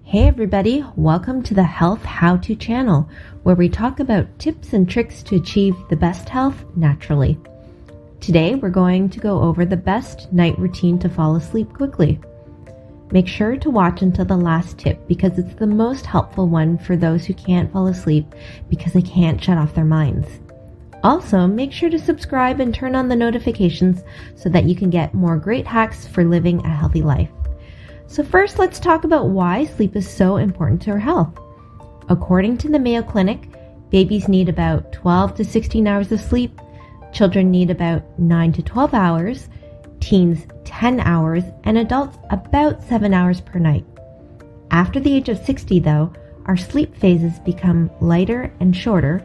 Hey everybody, welcome to the Health How-To channel, where we talk about tips and tricks to achieve the best health naturally. Today we're going to go over the best night routine to fall asleep quickly. Make sure to watch until the last tip because it's the most helpful one for those who can't fall asleep because they can't shut off their minds. Also, make sure to subscribe and turn on the notifications so that you can get more great hacks for living a healthy life. So first, let's talk about why sleep is so important to our health. According to the Mayo Clinic, babies need about 12 to 16 hours of sleep, children need about 9 to 12 hours, teens 10 hours, and adults about 7 hours per night. After the age of 60, though, our sleep phases become lighter and shorter,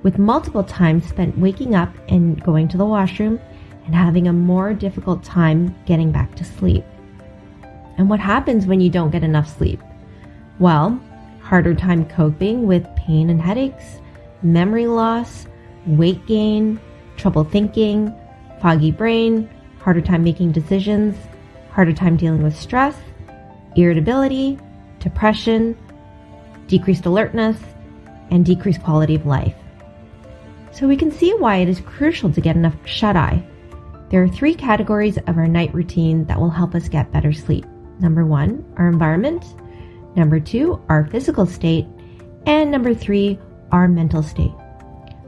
with multiple times spent waking up and going to the washroom and having a more difficult time getting back to sleep. And what happens when you don't get enough sleep? Well, harder time coping with pain and headaches, memory loss, weight gain, trouble thinking, foggy brain, harder time making decisions, harder time dealing with stress, irritability, depression, decreased alertness, and decreased quality of life. So we can see why it is crucial to get enough shut-eye. There are 3 categories of our night routine that will help us get better sleep. Number 1, our environment. Number 2, our physical state. And number 3, our mental state.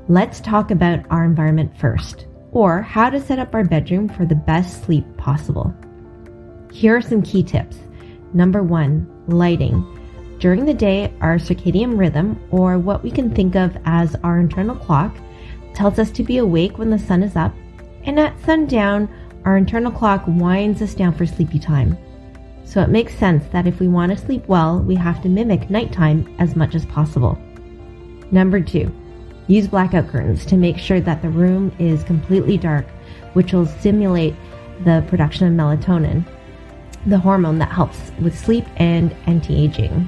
Let's talk about our environment first, or how to set up our bedroom for the best sleep possible. Here are some key tips. Number 1, lighting. During the day, our circadian rhythm, or what we can think of as our internal clock, tells us to be awake when the sun is up, and at sundown, our internal clock winds us down for sleepy time. So it makes sense that if we want to sleep well, we have to mimic nighttime as much as possible. Number 2, use blackout curtains to make sure that the room is completely dark, which will stimulate the production of melatonin, the hormone that helps with sleep and anti-aging.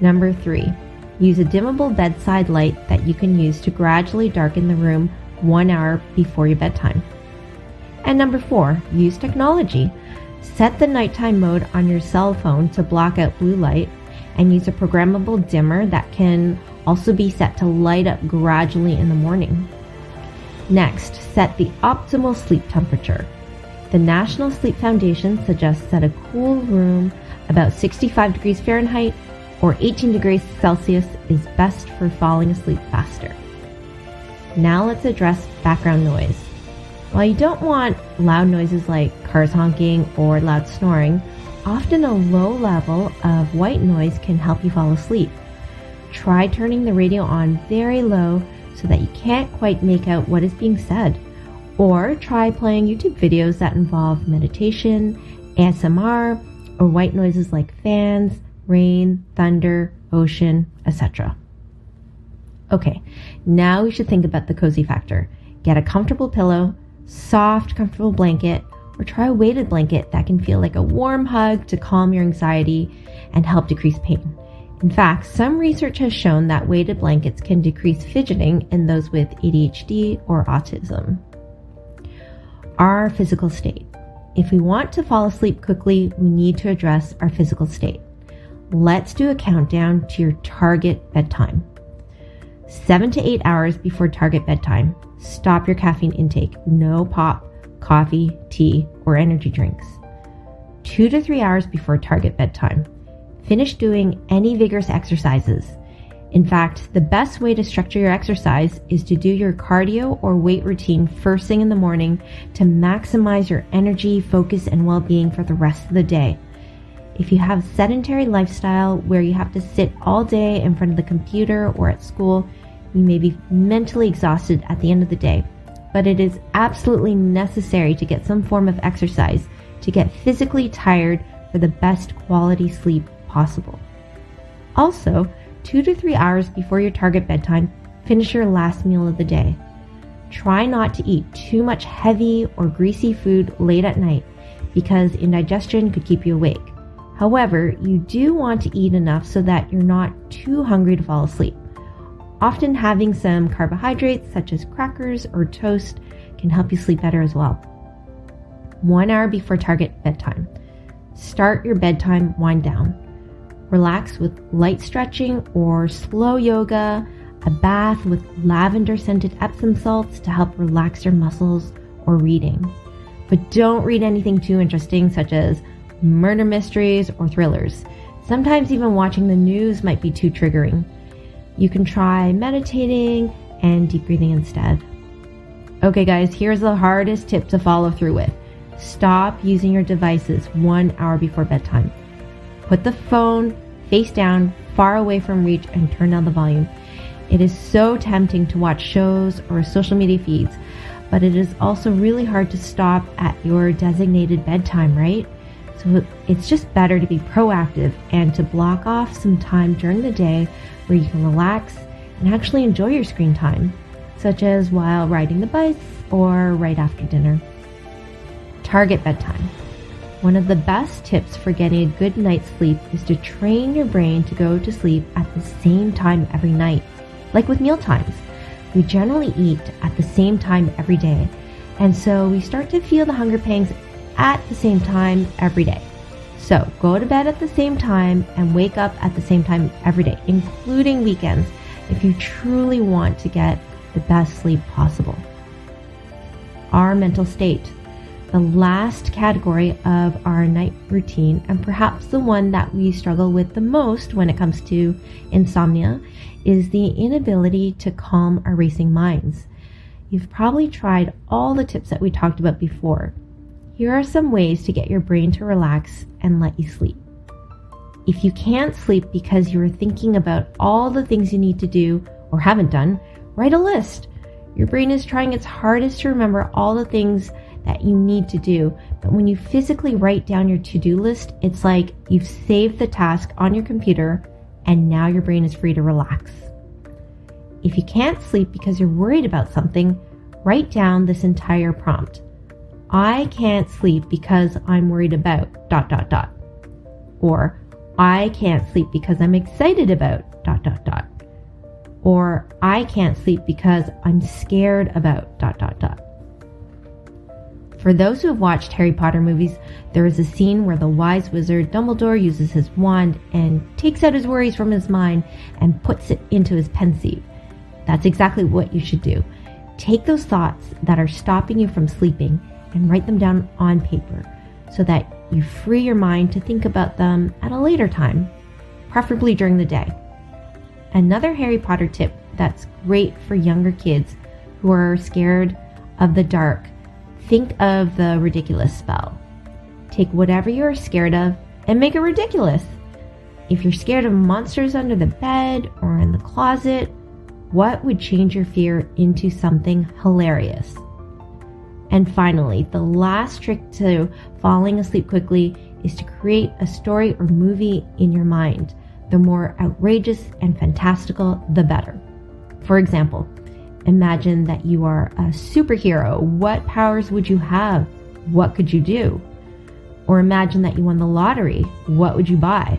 Number 3, use a dimmable bedside light that you can use to gradually darken the room 1 hour before your bedtime. And number 4, use technology. Set the nighttime mode on your cell phone to block out blue light and use a programmable dimmer that can also be set to light up gradually in the morning. Next, set the optimal sleep temperature. The National Sleep Foundation suggests that a cool room about 65 degrees Fahrenheit or 18 degrees Celsius is best for falling asleep faster. Now let's address background noise. While you don't want loud noises like cars honking or loud snoring, often a low level of white noise can help you fall asleep. Try turning the radio on very low so that you can't quite make out what is being said. Or try playing YouTube videos that involve meditation, ASMR, or white noises like fans, rain, thunder, ocean, etc. Okay, now we should think about the cozy factor. Get a comfortable pillow, soft, comfortable blanket, or try a weighted blanket that can feel like a warm hug to calm your anxiety and help decrease pain. In fact, some research has shown that weighted blankets can decrease fidgeting in those with ADHD or autism. Our physical state. If we want to fall asleep quickly, we need to address our physical state. Let's do a countdown to your target bedtime. 7 to 8 hours before target bedtime, stop your caffeine intake. No pop, coffee, tea, or energy drinks. 2 to 3 hours before target bedtime, finish doing any vigorous exercises. In fact, the best way to structure your exercise is to do your cardio or weight routine first thing in the morning to maximize your energy, focus, and well-being for the rest of the day. If you have a sedentary lifestyle where you have to sit all day in front of the computer or at school, you may be mentally exhausted at the end of the day, but it is absolutely necessary to get some form of exercise to get physically tired for the best quality sleep possible. Also, 2 to 3 hours before your target bedtime, finish your last meal of the day. Try not to eat too much heavy or greasy food late at night because indigestion could keep you awake. However, you do want to eat enough so that you're not too hungry to fall asleep. Often having some carbohydrates such as crackers or toast can help you sleep better as well. 1 hour before target bedtime, start your bedtime wind down. Relax with light stretching or slow yoga, a bath with lavender-scented Epsom salts to help relax your muscles, or reading. But don't read anything too interesting, such as murder mysteries or thrillers. Sometimes even watching the news might be too triggering. You can try meditating and deep breathing instead. Okay guys, here's the hardest tip to follow through with. Stop using your devices 1 hour before bedtime. Put the phone face down, far away from reach, and turn down the volume. It is so tempting to watch shows or social media feeds, but it is also really hard to stop at your designated bedtime, right? So it's just better to be proactive and to block off some time during the day where you can relax and actually enjoy your screen time, such as while riding the bike or right after dinner. Target bedtime. One of the best tips for getting a good night's sleep is to train your brain to go to sleep at the same time every night. Like with meal times, we generally eat at the same time every day, and so we start to feel the hunger pangs at the same time every day. So go to bed at the same time and wake up at the same time every day, including weekends, if you truly want to get the best sleep possible. Our mental state. The last category of our night routine, and perhaps the one that we struggle with the most when it comes to insomnia, is the inability to calm our racing minds. You've probably tried all the tips that we talked about before. Here are some ways to get your brain to relax and let you sleep. If you can't sleep because you're thinking about all the things you need to do or haven't done, write a list. Your brain is trying its hardest to remember all the things that you need to do, but when you physically write down your to-do list, it's like you've saved the task on your computer and now your brain is free to relax. If you can't sleep because you're worried about something, write down this entire prompt. I can't sleep because I'm worried about ... Or I can't sleep because I'm excited about ... Or I can't sleep because I'm scared about ... For those who have watched Harry Potter movies, there is a scene where the wise wizard Dumbledore uses his wand and takes out his worries from his mind and puts it into his pensieve. That's exactly what you should do. Take those thoughts that are stopping you from sleeping and write them down on paper so that you free your mind to think about them at a later time, preferably during the day. Another Harry Potter tip that's great for younger kids who are scared of the dark. Think of the ridiculous spell. Take whatever you're scared of and make it ridiculous. If you're scared of monsters under the bed or in the closet, what would change your fear into something hilarious? And finally, the last trick to falling asleep quickly is to create a story or movie in your mind. The more outrageous and fantastical, the better. For example, imagine that you are a superhero. What powers would you have? What could you do? Or imagine that you won the lottery. What would you buy?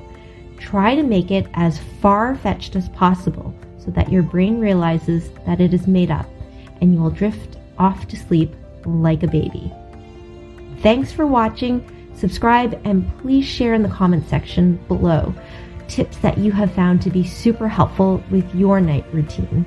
Try to make it as far-fetched as possible so that your brain realizes that it is made up and you will drift off to sleep like a baby. Thanks for watching. Subscribe and please share in the comment section below tips that you have found to be super helpful with your night routine.